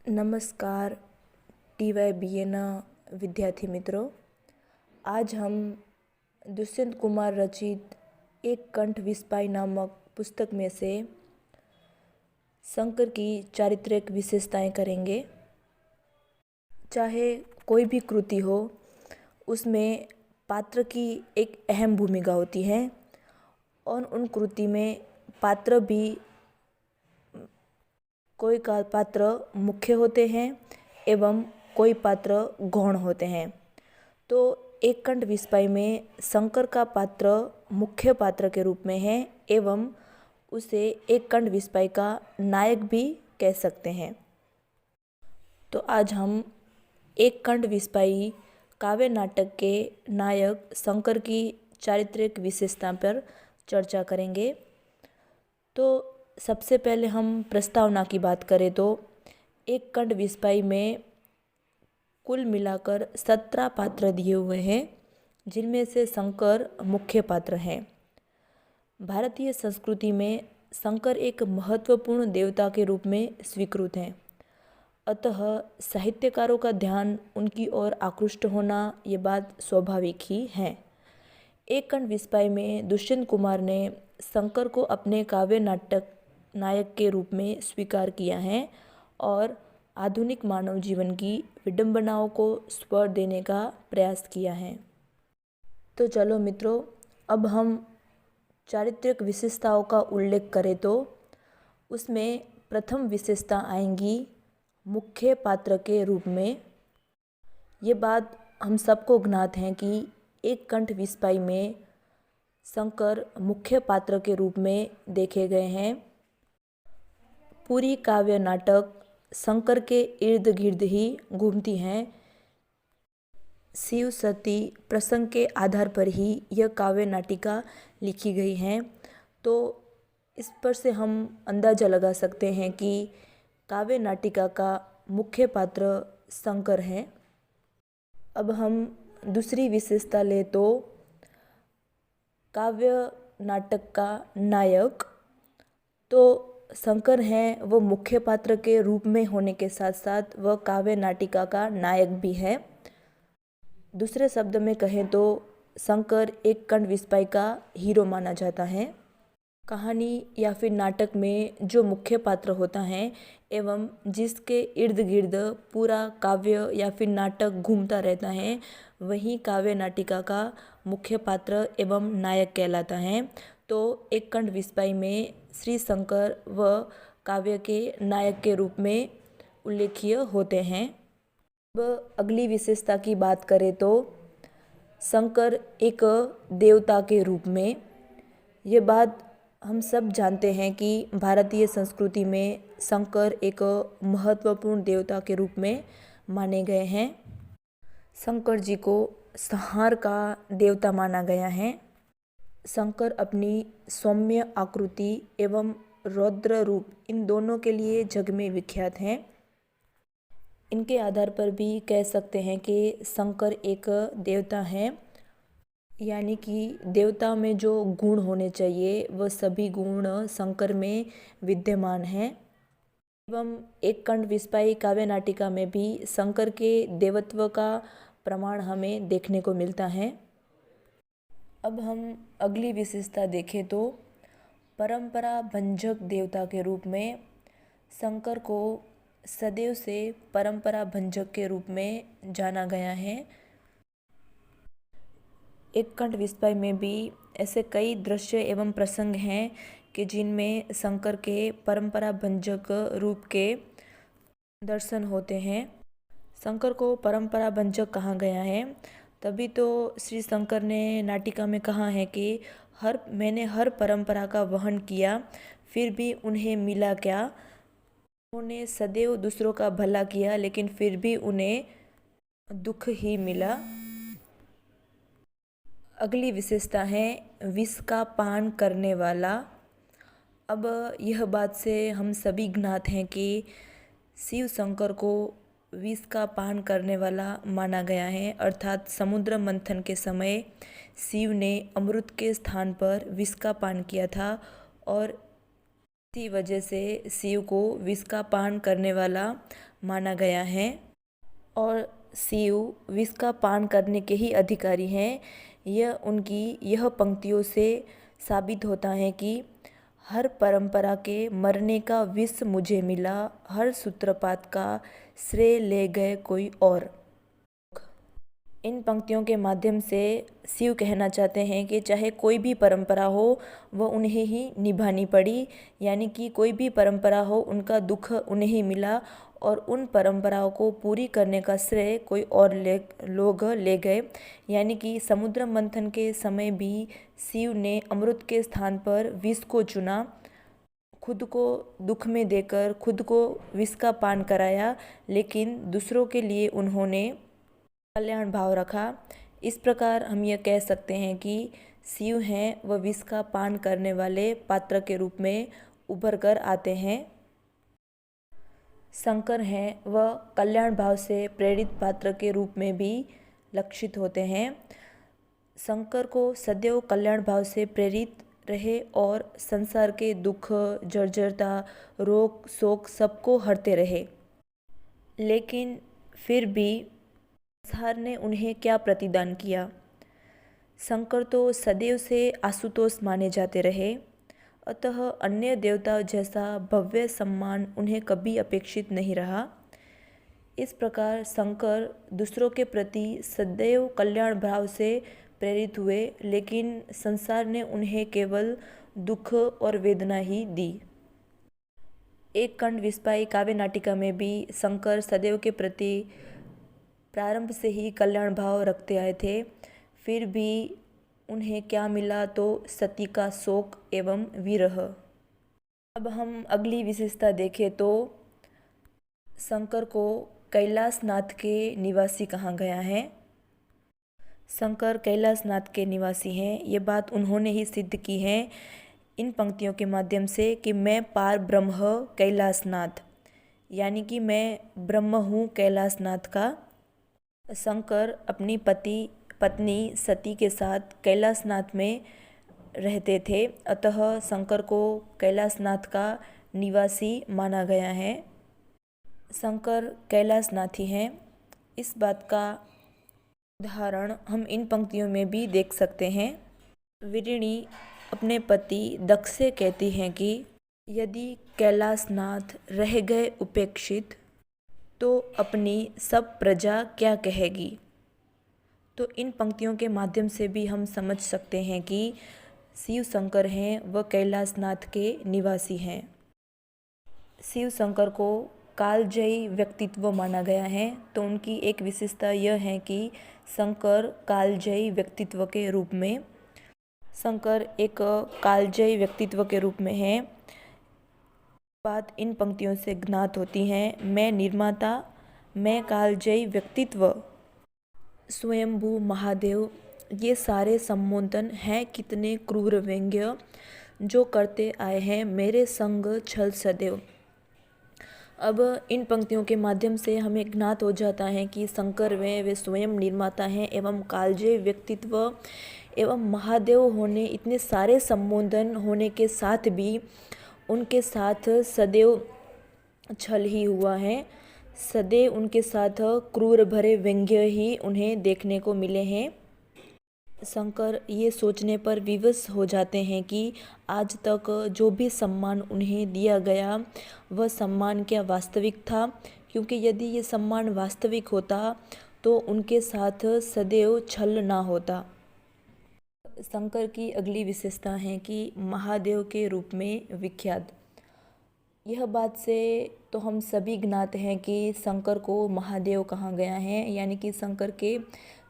नमस्कार TYBN विद्यार्थी मित्रों। आज हम दुष्यंत कुमार रचित एक कंठ विस्पाई नामक पुस्तक में से शंकर की चारित्रिक विशेषताएं करेंगे। चाहे कोई भी कृति हो, उसमें पात्र की एक अहम भूमिका होती है और उन कृति में पात्र भी कोई का पात्र मुख्य होते हैं एवं कोई पात्र गौण होते हैं। तो एक कंठ विस्पाई में शंकर का पात्र मुख्य पात्र के रूप में है एवं उसे एक कंठ विस्पाई का नायक भी कह सकते हैं। तो आज हम एक कंठ विस्पाई काव्य नाटक के नायक शंकर की चारित्रिक विशेषता पर चर्चा करेंगे। तो सबसे पहले हम प्रस्तावना की बात करें तो एक कंठ विस्पाई में कुल मिलाकर 17 पात्र दिए हुए हैं, जिनमें से शंकर मुख्य पात्र हैं। भारतीय संस्कृति में शंकर एक महत्वपूर्ण देवता के रूप में स्वीकृत हैं, अतः साहित्यकारों का ध्यान उनकी ओर आकृष्ट होना ये बात स्वाभाविक ही है। एक कंठ विस्पाई में दुष्यंत कुमार ने शंकर को अपने काव्य नाटक नायक के रूप में स्वीकार किया है और आधुनिक मानव जीवन की विडंबनाओं को स्वर देने का प्रयास किया है। तो चलो मित्रों, अब हम चारित्रिक विशेषताओं का उल्लेख करें तो उसमें प्रथम विशेषता आएंगी मुख्य पात्र के रूप में। ये बात हम सबको ज्ञात है कि एक कंठ विस्पाई में शंकर मुख्य पात्र के रूप में देखे गए हैं। पूरी काव्य नाटक शंकर के इर्द गिर्द ही घूमती हैं। शिव सती प्रसंग के आधार पर ही यह काव्य नाटिका लिखी गई है। तो इस पर से हम अंदाज़ा लगा सकते हैं कि काव्य नाटिका का मुख्य पात्र शंकर है। अब हम दूसरी विशेषता ले तो काव्य नाटक का नायक, तो शंकर हैं वो मुख्य पात्र के रूप में होने के साथ साथ वह काव्य नाटिका का नायक भी है। दूसरे शब्द में कहें तो शंकर एक कंठ विस्पाई का हीरो माना जाता है। कहानी या फिर नाटक में जो मुख्य पात्र होता है एवं जिसके इर्द गिर्द पूरा काव्य या फिर नाटक घूमता रहता है, वही काव्य नाटिका का मुख्य पात्र एवं नायक कहलाता है। तो एक कंठ विस्पाई में श्री शंकर व काव्य के नायक के रूप में उल्लेखीय होते हैं। अब अगली विशेषता की बात करें तो शंकर एक देवता के रूप में। ये बात हम सब जानते हैं कि भारतीय संस्कृति में शंकर एक महत्वपूर्ण देवता के रूप में माने गए हैं। शंकर जी को संहार का देवता माना गया है। शंकर अपनी सौम्य आकृति एवं रौद्र रूप इन दोनों के लिए जग में विख्यात हैं। इनके आधार पर भी कह सकते हैं कि शंकर एक देवता हैं, यानी कि देवता में जो गुण होने चाहिए वह सभी गुण शंकर में विद्यमान हैं। एवं एक कंठ विस्पाई काव्य नाटिका में भी शंकर के देवत्व का प्रमाण हमें देखने को मिलता है। अब हम अगली विशेषता देखें तो परंपरा भंजक देवता के रूप में शंकर को सदैव से परंपरा भंजक के रूप में जाना गया है। एक कंठ विस्पाई में भी ऐसे कई दृश्य एवं प्रसंग हैं कि जिनमें शंकर के परंपरा भंजक रूप के दर्शन होते हैं। शंकर को परंपरा भंजक कहा गया है, तभी तो श्री शंकर ने नाटिका में कहा है कि मैंने हर परंपरा का वहन किया, फिर भी उन्हें मिला क्या। उन्होंने सदैव दूसरों का भला किया, लेकिन फिर भी उन्हें दुख ही मिला। अगली विशेषता है विष का पान करने वाला। अब यह बात से हम सभी ज्ञात हैं कि शिव शंकर को विष का पान करने वाला माना गया है, अर्थात समुद्र मंथन के समय शिव ने अमृत के स्थान पर विष का पान किया था और इसी वजह से शिव को विष का पान करने वाला माना गया है और शिव विष का पान करने के ही अधिकारी हैं। यह पंक्तियों से साबित होता है कि हर परंपरा के मरने का विष मुझे मिला, हर सूत्रपात का श्रेय ले गए कोई और। इन पंक्तियों के माध्यम से शिव कहना चाहते हैं कि चाहे कोई भी परंपरा हो वह उन्हें ही निभानी पड़ी, यानी कि कोई भी परंपरा हो उनका दुख उन्हें ही मिला और उन परंपराओं को पूरी करने का श्रेय कोई और लोग ले गए। यानी कि समुद्र मंथन के समय भी शिव ने अमृत के स्थान पर विष को चुना, खुद को दुख में देकर खुद को विष का पान कराया, लेकिन दूसरों के लिए उन्होंने कल्याण भाव रखा। इस प्रकार हम यह कह सकते हैं कि शिव हैं वह विष का पान करने वाले पात्र के रूप में उभर कर आते हैं। शंकर हैं वह कल्याण भाव से प्रेरित पात्र के रूप में भी लक्षित होते हैं। शंकर को सदैव कल्याण भाव से प्रेरित रहे और संसार के दुख, जर्जरता, रोग, शोक सबको हरते रहे। लेकिन फिर भी संसार ने उन्हें क्या प्रतिदान किया? शंकर तो सदैव से आशुतोष माने जाते रहे, अतः अन्य देवताओं जैसा भव्य सम्मान उन्हें कभी अपेक्षित नहीं रहा। इस प्रकार शंकर दूसरों के प्रति सदैव कल्याण भाव से प्रेरित हुए, लेकिन संसार ने उन्हें केवल दुख और वेदना ही दी। एक खंड विस्पाई काव्य नाटिका में भी शंकर सदैव के प्रति प्रारंभ से ही कल्याण भाव रखते आए थे, फिर भी उन्हें क्या मिला तो सती का शोक एवं विरह। अब हम अगली विशेषता देखें तो शंकर को कैलाशनाथ के निवासी कहा गया है। शंकर कैलाशनाथ के निवासी हैं, ये बात उन्होंने ही सिद्ध की है इन पंक्तियों के माध्यम से कि मैं पार ब्रह्म कैलाशनाथ, यानी कि मैं ब्रह्म हूँ कैलाशनाथ का। शंकर अपनी पत्नी सती के साथ कैलाशनाथ में रहते थे, अतः शंकर को कैलाशनाथ का निवासी माना गया है। शंकर कैलाशनाथी हैं, इस बात का उदाहरण हम इन पंक्तियों में भी देख सकते हैं। वीरिणी अपने पति दक्ष से कहती हैं कि यदि कैलाशनाथ रह गए उपेक्षित तो अपनी सब प्रजा क्या कहेगी। तो इन पंक्तियों के माध्यम से भी हम समझ सकते हैं कि शिव शंकर हैं वह कैलाशनाथ के निवासी हैं। शिव शंकर को कालजयी व्यक्तित्व माना गया है, तो उनकी एक विशेषता यह है कि शंकर कालजयी व्यक्तित्व के रूप में शंकर एक कालजयी व्यक्तित्व के रूप में है। बात इन पंक्तियों से ज्ञात होती है, मैं निर्माता, मैं कालजयी व्यक्तित्व, स्वयंभू महादेव, ये सारे संबोधन हैं कितने क्रूर व्यंग्य जो करते आए हैं मेरे संग छल सदैव। अब इन पंक्तियों के माध्यम से हमें ज्ञात हो जाता है कि शंकर वे स्वयं निर्माता हैं एवं कालजयी व्यक्तित्व एवं महादेव होने, इतने सारे संबोधन होने के साथ भी उनके साथ सदैव छल ही हुआ है, सदैव उनके साथ क्रूर भरे व्यंग्य ही उन्हें देखने को मिले हैं। शंकर ये सोचने पर विवश हो जाते हैं कि आज तक जो भी सम्मान उन्हें दिया गया वह सम्मान क्या वास्तविक था, क्योंकि यदि ये सम्मान वास्तविक होता तो उनके साथ सदैव छल ना होता। शंकर की अगली विशेषता है कि महादेव के रूप में विख्यात। यह बात से तो हम सभी ज्ञात हैं कि शंकर को महादेव कहा गया है, यानी कि शंकर के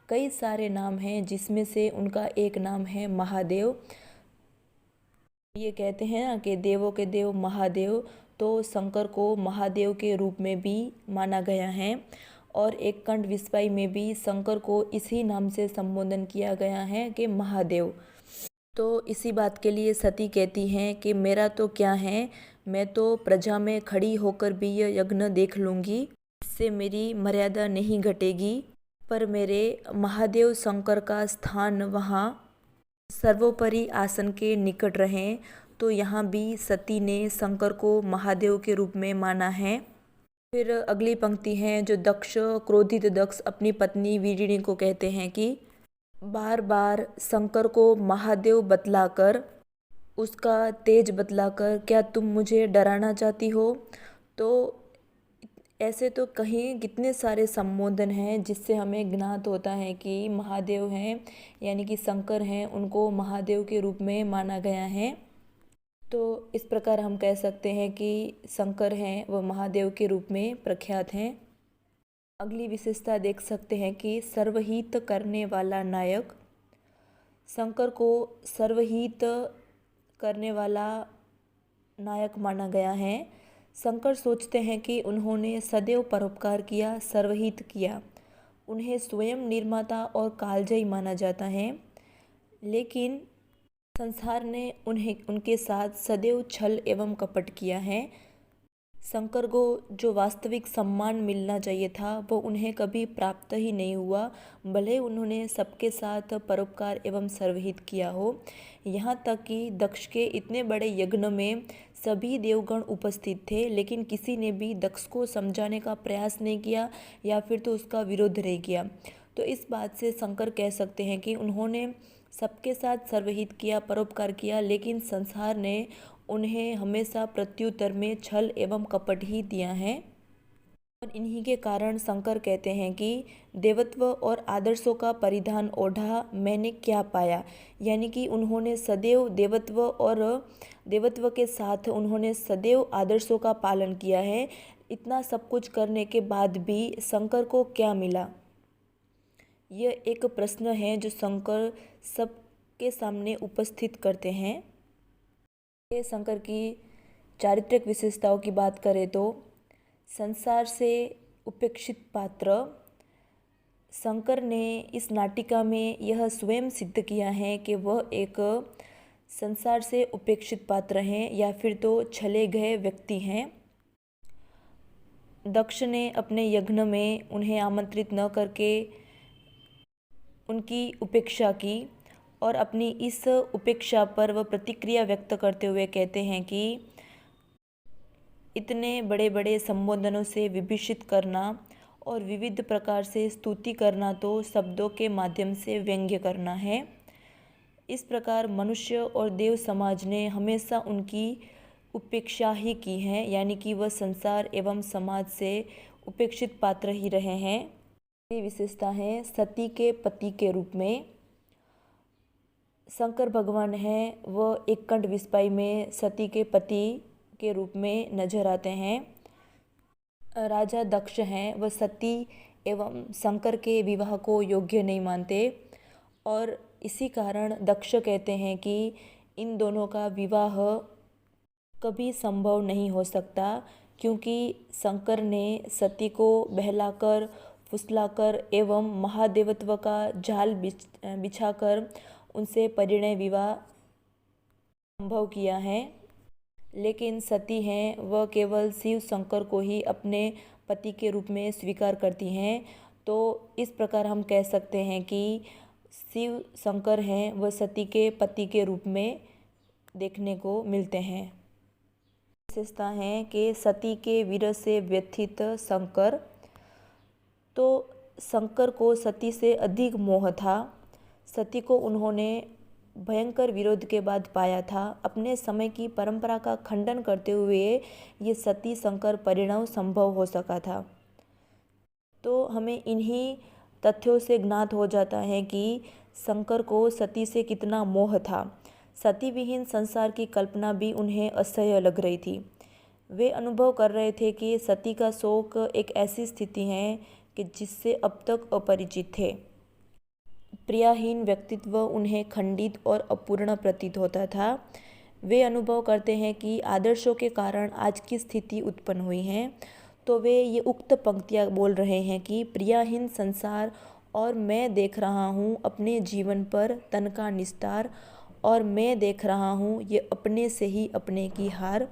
कई सारे नाम हैं जिसमें से उनका एक नाम है महादेव। ये कहते हैं ना कि देवों के देव महादेव, तो शंकर को महादेव के रूप में भी माना गया है और एक खंड विस्पाई में भी शंकर को इसी नाम से संबोधन किया गया है कि महादेव। तो इसी बात के लिए सती कहती हैं कि मेरा तो क्या है, मैं तो प्रजा में खड़ी होकर भी यह यज्ञ देख लूँगी, इससे मेरी मर्यादा नहीं घटेगी, पर मेरे महादेव शंकर का स्थान वहाँ सर्वोपरि आसन के निकट रहें। तो यहाँ भी सती ने शंकर को महादेव के रूप में माना है। फिर अगली पंक्ति है जो दक्ष क्रोधित दक्ष अपनी पत्नी वीरिणी को कहते हैं कि बार बार शंकर को महादेव बतलाकर, उसका तेज बतलाकर क्या तुम मुझे डराना चाहती हो। तो ऐसे तो कहीं कितने सारे संबोधन हैं जिससे हमें ज्ञात होता है कि महादेव हैं यानी कि शंकर हैं, उनको महादेव के रूप में माना गया है। तो इस प्रकार हम कह सकते हैं कि शंकर हैं वह महादेव के रूप में प्रख्यात हैं। अगली विशेषता देख सकते हैं कि सर्वहित करने वाला नायक। शंकर को सर्वहित करने वाला नायक माना गया है। शंकर सोचते हैं कि उन्होंने सदैव परोपकार किया, सर्वहित किया। उन्हें स्वयं निर्माता और कालजयी माना जाता है, लेकिन संसार ने उनके साथ सदैव छल एवं कपट किया है। शंकर को जो वास्तविक सम्मान मिलना चाहिए था वो उन्हें कभी प्राप्त ही नहीं हुआ, भले उन्होंने सबके साथ परोपकार एवं सर्वहित किया हो। यहाँ तक कि दक्ष के इतने बड़े यज्ञ में सभी देवगण उपस्थित थे, लेकिन किसी ने भी दक्ष को समझाने का प्रयास नहीं किया या फिर तो उसका विरोध नहीं किया। तो इस बात से शंकर कह सकते हैं कि उन्होंने सबके साथ सर्वहित किया, परोपकार किया, लेकिन संसार ने उन्हें हमेशा प्रत्युत्तर में छल एवं कपट ही दिया है। और इन्हीं के कारण शंकर कहते हैं कि देवत्व और आदर्शों का परिधान ओढ़ा मैंने क्या पाया, यानी कि उन्होंने सदैव देवत्व और देवत्व के साथ उन्होंने सदैव आदर्शों का पालन किया है। इतना सब कुछ करने के बाद भी शंकर को क्या मिला, यह एक प्रश्न है जो शंकर सबके सामने उपस्थित करते हैं। शंकर की चारित्रिक विशेषताओं की बात करें तो संसार से उपेक्षित पात्र। शंकर ने इस नाटिका में यह स्वयं सिद्ध किया है कि वह एक संसार से उपेक्षित पात्र हैं या फिर तो छले गए व्यक्ति हैं। दक्ष ने अपने यज्ञ में उन्हें आमंत्रित न करके उनकी उपेक्षा की और अपनी इस उपेक्षा पर वह प्रतिक्रिया व्यक्त करते हुए कहते हैं कि इतने बड़े बड़े संबोधनों से विभूषित करना और विविध प्रकार से स्तुति करना तो शब्दों के माध्यम से व्यंग्य करना है। इस प्रकार मनुष्य और देव समाज ने हमेशा उनकी उपेक्षा ही की है, यानी कि वह संसार एवं समाज से उपेक्षित पात्र ही रहे हैं। ये विशेषता है सती के पति के रूप में। शंकर भगवान हैं वह एक कंठ विस्पाई में सती के पति के रूप में नजर आते हैं। राजा दक्ष हैं वह सती एवं शंकर के विवाह को योग्य नहीं मानते और इसी कारण दक्ष कहते हैं कि इन दोनों का विवाह कभी संभव नहीं हो सकता, क्योंकि शंकर ने सती को बहलाकर फुसलाकर एवं महादेवत्व का जाल बिछाकर उनसे परिणय विवाह संभव किया है। लेकिन सती हैं वह केवल शिव शंकर को ही अपने पति के रूप में स्वीकार करती हैं। तो इस प्रकार हम कह सकते हैं कि शिव शंकर हैं वह सती के पति के रूप में देखने को मिलते हैं। विशेषता है कि सती के वीर से व्यथित शंकर। तो शंकर को सती से अधिक मोह था। सती को उन्होंने भयंकर विरोध के बाद पाया था। अपने समय की परंपरा का खंडन करते हुए ये सती शंकर परिणय संभव हो सका था। तो हमें इन्हीं तथ्यों से ज्ञात हो जाता है कि शंकर को सती से कितना मोह था। सती विहीन संसार की कल्पना भी उन्हें असह्य लग रही थी। वे अनुभव कर रहे थे कि सती का शोक एक ऐसी स्थिति है कि जिससे अब तक अपरिचित थे। प्रियाहीन व्यक्तित्व उन्हें खंडित और अपूर्ण प्रतीत होता था। वे अनुभव करते हैं कि आदर्शों के कारण आज की स्थिति उत्पन्न हुई है। तो वे ये उक्त पंक्तियाँ बोल रहे हैं कि प्रियाहीन संसार और मैं देख रहा हूँ अपने जीवन पर तन का निस्तार, और मैं देख रहा हूँ ये अपने से ही अपने की हार।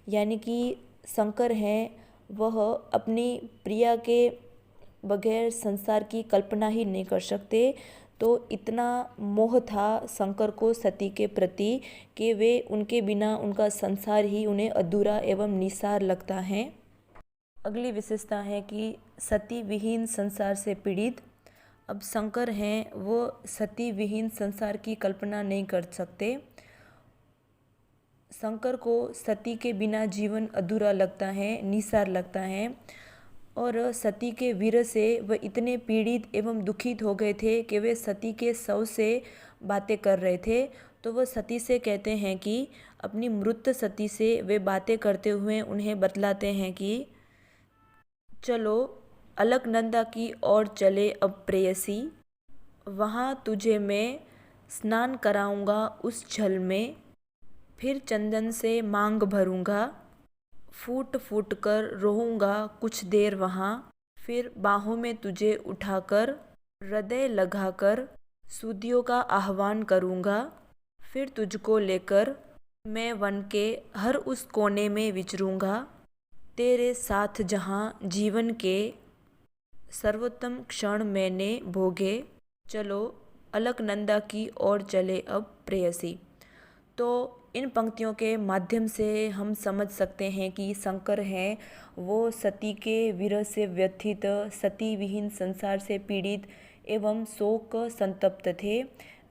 यानी कि शंकर हैं वह अपनी प्रिया के बगैर संसार की कल्पना ही नहीं कर सकते। तो इतना मोह था शंकर को सती के प्रति कि वे उनके बिना उनका संसार ही उन्हें अधूरा एवं निसार लगता है। अगली विशेषता है कि सती विहीन संसार से पीड़ित। अब शंकर हैं वो सती विहीन संसार की कल्पना नहीं कर सकते। शंकर को सती के बिना जीवन अधूरा लगता है, निसार लगता है। और सती के वीर से वह इतने पीड़ित एवं दुखित हो गए थे कि वे सती के शव से बातें कर रहे थे। तो वह सती से कहते हैं कि अपनी मृत सती से वे बातें करते हुए उन्हें बतलाते हैं कि चलो अलकनंदा की ओर चले अब प्रेयसी, वहाँ तुझे मैं स्नान कराऊंगा उस जल में, फिर चंदन से मांग भरूंगा, फूट फूट कर रोऊंगा कुछ देर वहाँ, फिर बाहों में तुझे उठाकर हृदय लगाकर सुधियों का आह्वान करूंगा, फिर तुझको लेकर मैं वन के हर उस कोने में विचरूंगा, तेरे साथ जहाँ जीवन के सर्वोत्तम क्षण मैंने भोगे, चलो अलकनंदा की ओर चले अब प्रेयसी। तो इन पंक्तियों के माध्यम से हम समझ सकते हैं कि शंकर हैं वो सती के विरह से व्यथित, सती विहीन संसार से पीड़ित एवं शोक संतप्त थे।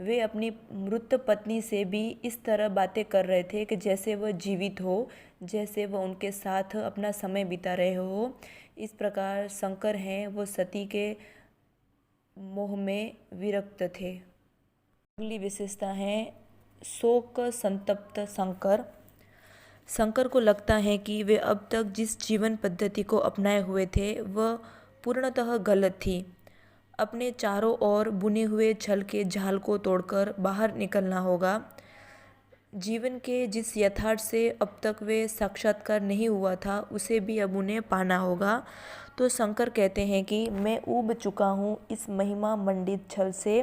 वे अपनी मृत पत्नी से भी इस तरह बातें कर रहे थे कि जैसे वह जीवित हो, जैसे वह उनके साथ अपना समय बिता रहे हो। इस प्रकार शंकर हैं वो सती के मोह में विरक्त थे। अगली विशेषता है शोक संतप्त शंकर। शंकर को लगता है कि वे अब तक जिस जीवन पद्धति को अपनाए हुए थे वह पूर्णतः गलत थी। अपने चारों ओर बुने हुए छल के जाल को तोड़कर बाहर निकलना होगा। जीवन के जिस यथार्थ से अब तक वे साक्षात्कार नहीं हुआ था उसे भी अब उन्हें पाना होगा। तो शंकर कहते हैं कि मैं ऊब चुका हूँ इस महिमा मंडित छल से,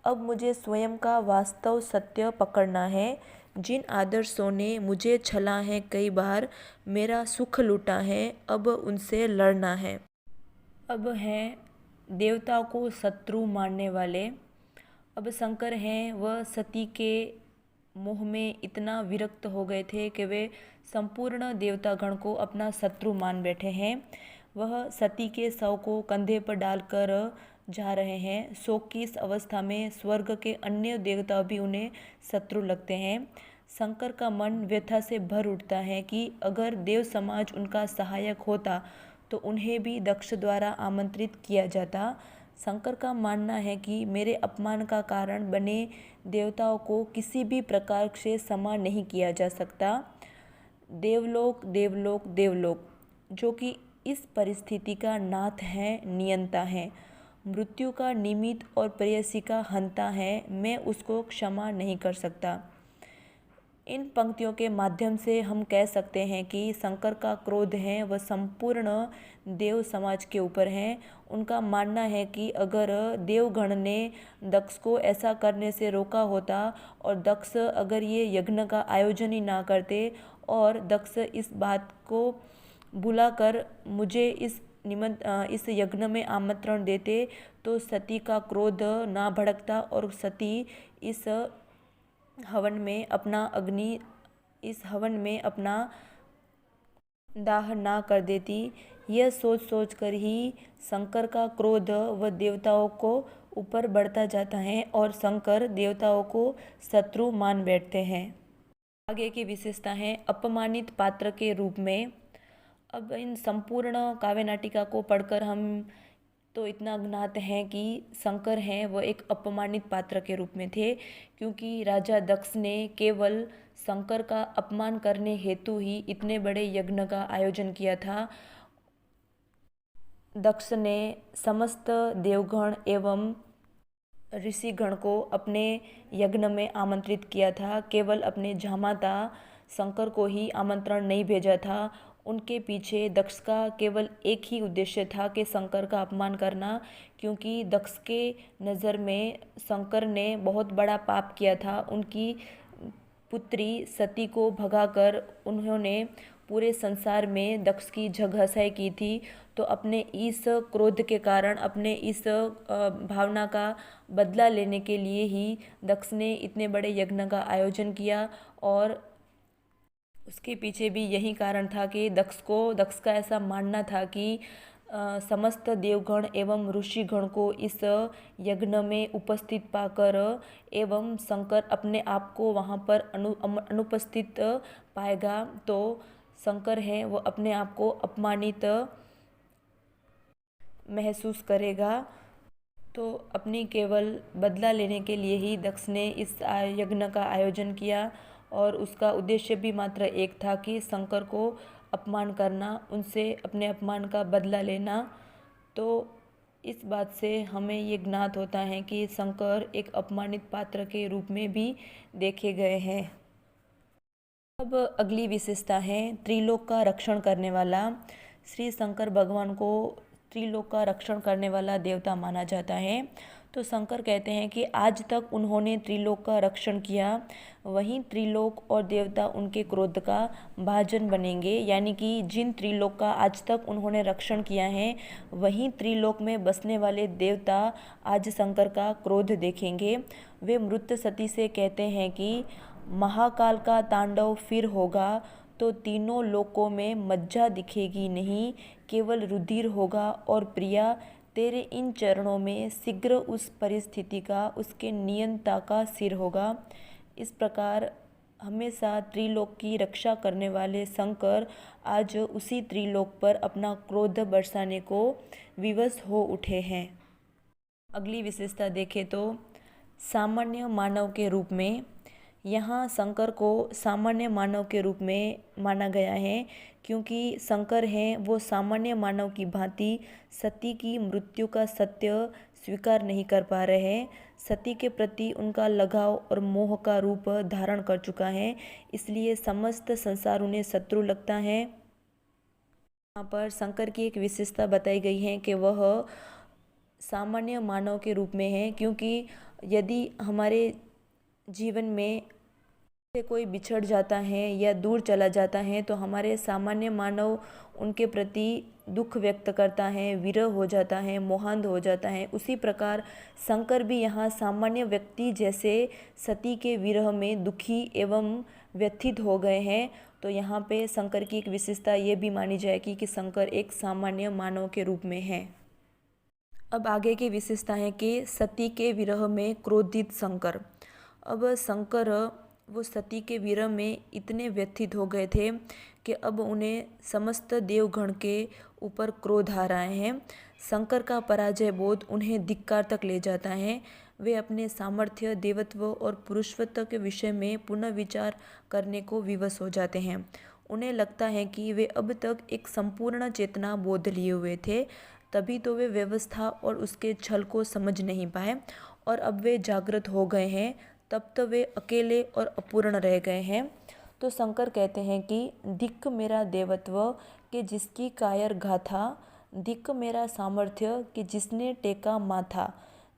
अब मुझे स्वयं का वास्तव सत्य पकड़ना है। जिन आदर्शों ने मुझे छला है कई बार, मेरा सुख लूटा है, अब उनसे लड़ना है। अब हैं देवता को शत्रु मानने वाले। अब शंकर हैं वह सती के मोह में इतना विरक्त हो गए थे कि वे संपूर्ण देवतागण को अपना शत्रु मान बैठे हैं। वह सती के शव को कंधे पर डालकर जा रहे हैं। शोक की इस अवस्था में स्वर्ग के अन्य देवता भी उन्हें शत्रु लगते हैं। शंकर का मन व्यथा से भर उठता है कि अगर देव समाज उनका सहायक होता तो उन्हें भी दक्ष द्वारा आमंत्रित किया जाता। शंकर का मानना है कि मेरे अपमान का कारण बने देवताओं को किसी भी प्रकार से क्षमा नहीं किया जा सकता। देवलोक देवलोक देवलोक जो कि इस परिस्थिति का नाथ है, नियंता है, मृत्यु का निमित्त और प्रेयसी का हंता है, मैं उसको क्षमा नहीं कर सकता। इन पंक्तियों के माध्यम से हम कह सकते हैं कि शंकर का क्रोध है वह संपूर्ण देव समाज के ऊपर है। उनका मानना है कि अगर देवगण ने दक्ष को ऐसा करने से रोका होता और दक्ष अगर ये यज्ञ का आयोजन ही ना करते और दक्ष इस बात को बुलाकर मुझे इस यज्ञ में आमंत्रण देते तो सती का क्रोध ना भड़कता और सती इस हवन में अपना दाह ना कर देती। यह सोच सोच कर ही शंकर का क्रोध व देवताओं को ऊपर बढ़ता जाता है और शंकर देवताओं को शत्रु मान बैठते हैं। आगे की विशेषता है अपमानित पात्र के रूप में। अब इन संपूर्ण काव्य नाटिका को पढ़कर हम तो इतना ज्ञात हैं कि शंकर हैं वह एक अपमानित पात्र के रूप में थे, क्योंकि राजा दक्ष ने केवल शंकर का अपमान करने हेतु ही इतने बड़े यज्ञ का आयोजन किया था। दक्ष ने समस्त देवगण एवं ऋषिगण को अपने यज्ञ में आमंत्रित किया था, केवल अपने जामाता शंकर को ही आमंत्रण नहीं भेजा था। उनके पीछे दक्ष का केवल एक ही उद्देश्य था कि शंकर का अपमान करना, क्योंकि दक्ष के नज़र में शंकर ने बहुत बड़ा पाप किया था। उनकी पुत्री सती को भगाकर उन्होंने पूरे संसार में दक्ष की जगहसाई की थी। तो अपने इस क्रोध के कारण, अपने इस भावना का बदला लेने के लिए ही दक्ष ने इतने बड़े यज्ञ का आयोजन किया और उसके पीछे भी यही कारण था कि दक्ष का ऐसा मानना था कि समस्त देवगण एवं ऋषिगण को इस यज्ञ में उपस्थित पाकर एवं शंकर अपने आप को वहाँ पर अनुपस्थित पाएगा तो शंकर है वो अपने आप को अपमानित महसूस करेगा। तो अपनी केवल बदला लेने के लिए ही दक्ष ने इस यज्ञ का आयोजन किया और उसका उद्देश्य भी मात्र एक था कि शंकर को अपमान करना, उनसे अपने अपमान का बदला लेना। तो इस बात से हमें ये ज्ञात होता है कि शंकर एक अपमानित पात्र के रूप में भी देखे गए हैं। अब अगली विशेषता है त्रिलोक का रक्षण करने वाला। श्री शंकर भगवान को त्रिलोक का रक्षण करने वाला देवता माना जाता है। तो शंकर कहते हैं कि आज तक उन्होंने त्रिलोक का रक्षण किया, वहीं त्रिलोक और देवता उनके क्रोध का भाजन बनेंगे। यानी कि जिन त्रिलोक का आज तक उन्होंने रक्षण किया है, वहीं त्रिलोक में बसने वाले देवता आज शंकर का क्रोध देखेंगे। वे मृत सती से कहते हैं कि महाकाल का तांडव फिर होगा तो तीनों लोकों में मज्जा दिखेगी नहीं, केवल रुधिर होगा और प्रिया तेरे इन चरणों में शीघ्र उस परिस्थिति का, उसके नियंता का सिर होगा। इस प्रकार हमेशा त्रिलोक की रक्षा करने वाले शंकर आज उसी त्रिलोक पर अपना क्रोध बरसाने को विवश हो उठे हैं। अगली विशेषता देखें तो सामान्य मानव के रूप में, यहाँ शंकर को सामान्य मानव के रूप में माना गया है क्योंकि शंकर हैं वो सामान्य मानव की भांति सती की मृत्यु का सत्य स्वीकार नहीं कर पा रहे हैं। सती के प्रति उनका लगाव और मोह का रूप धारण कर चुका है, इसलिए समस्त संसार उन्हें शत्रु लगता है। यहाँ पर शंकर की एक विशेषता बताई गई है कि वह सामान्य मानव के रूप में है क्योंकि यदि हमारे जीवन में से कोई बिछड़ जाता है या दूर चला जाता है तो हमारे सामान्य मानव उनके प्रति दुख व्यक्त करता है, विरह हो जाता है, मोहांध हो जाता है। उसी प्रकार शंकर भी यहाँ सामान्य व्यक्ति जैसे सती के विरह में दुखी एवं व्यथित हो गए हैं। तो यहाँ पे शंकर की एक विशेषता ये भी मानी जाएगी कि शंकर एक सामान्य मानव के रूप में है। अब आगे की विशेषता है कि सती के विरह में क्रोधित शंकर। अब शंकर वो सती के विरह में इतने व्यथित हो गए थे कि अब उन्हें समस्त देवगण के ऊपर क्रोध आ रहे हैं। शंकर का पराजय बोध उन्हें धिक्कार तक ले जाता है। वे अपने सामर्थ्य, देवत्व और पुरुषत्व के विषय में पुनः विचार करने को विवश हो जाते हैं। उन्हें लगता है कि वे अब तक एक संपूर्ण चेतना बोध लिए हुए थे, तभी तो वे व्यवस्था और उसके छल को समझ नहीं पाए, और अब वे जागृत हो गए हैं, तब तो वे अकेले और अपूर्ण रह गए हैं। तो शंकर कहते हैं कि धिक् मेरा देवत्व कि जिसकी कायर गाथा, धिक् मेरा सामर्थ्य कि जिसने टेका माथा,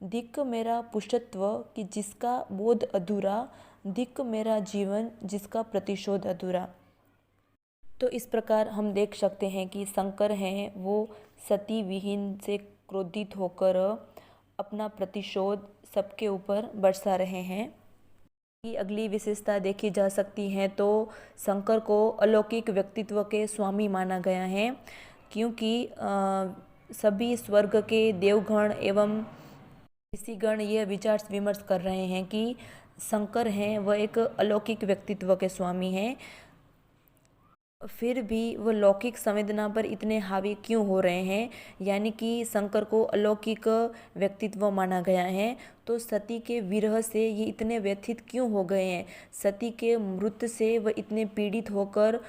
धिक् मेरा पुरुषत्व कि जिसका बोध अधूरा, धिक् मेरा जीवन जिसका प्रतिशोध अधूरा। तो इस प्रकार हम देख सकते हैं कि शंकर हैं वो सती विहीन से क्रोधित होकर अपना प्रतिशोध सबके ऊपर बरसा रहे हैं। की अगली विशेषता देखी जा सकती है तो शंकर को अलौकिक व्यक्तित्व के स्वामी माना गया है क्योंकि सभी स्वर्ग के देवगण एवं ऋषिगण ये विचार विमर्श कर रहे हैं कि शंकर हैं वह एक अलौकिक व्यक्तित्व के स्वामी हैं, फिर भी वह लौकिक संवेदना पर इतने हावी क्यों हो रहे हैं, यानी कि शंकर को अलौकिक व्यक्तित्व माना गया है। तो सती के विरह से ये इतने व्यथित क्यों हो गए हैं, सती के मृत्यु से वह इतने पीड़ित होकर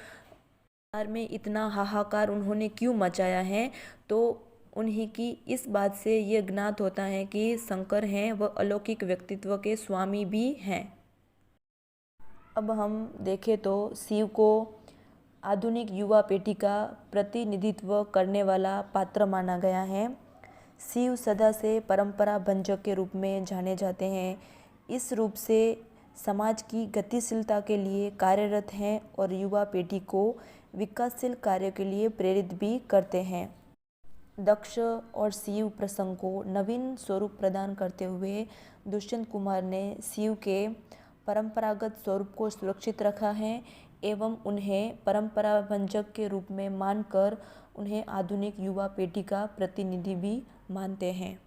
में इतना हाहाकार उन्होंने क्यों मचाया है। तो उन्हीं की इस बात से ये ज्ञात होता है कि शंकर हैं वह अलौकिक व्यक्तित्व के स्वामी भी हैं। अब हम देखें तो शिव को आधुनिक युवा पीढ़ी का प्रतिनिधित्व करने वाला पात्र माना गया है। शिव सदा से परंपरा भंजक के रूप में जाने जाते हैं। इस रूप से समाज की गतिशीलता के लिए कार्यरत हैं और युवा पीढ़ी को विकासशील कार्य के लिए प्रेरित भी करते हैं। दक्ष और शिव प्रसंग को नवीन स्वरूप प्रदान करते हुए दुष्यंत कुमार ने शिव के परंपरागत स्वरूप को सुरक्षित रखा है एवं उन्हें परंपरा भंजक के रूप में मानकर उन्हें आधुनिक युवा पीढ़ी का प्रतिनिधि भी मानते हैं।